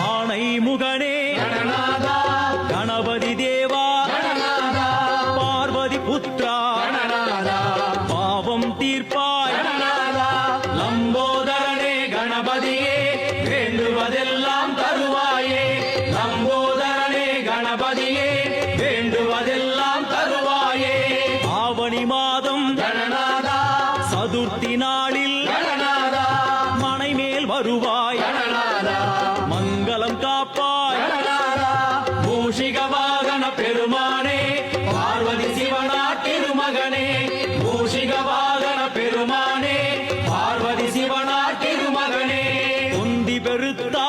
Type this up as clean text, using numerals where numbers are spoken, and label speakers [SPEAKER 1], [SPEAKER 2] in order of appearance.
[SPEAKER 1] ஆணை முகனே கணபதி தேவா பார்வதி புத்ரா பாவம் தீர்ப்பாய் லம்போதரனே கணபதியே வேண்டுவதெல்லாம் தருவாயே லம்போதரனே கணபதியே வேண்டுவதெல்லாம் தருவாயே ஆவணி மாதம் சதுர்த்தி நாளில் மனை மேல் வருவாய் மங்களம் காப்பாய் மூஷிக வாகன பெருமானே பார்வதி சிவனா திருமகனே மூஷிக வாகன பெருமானே பார்வதி சிவனா திருமகனே தொந்தி பெருத்தா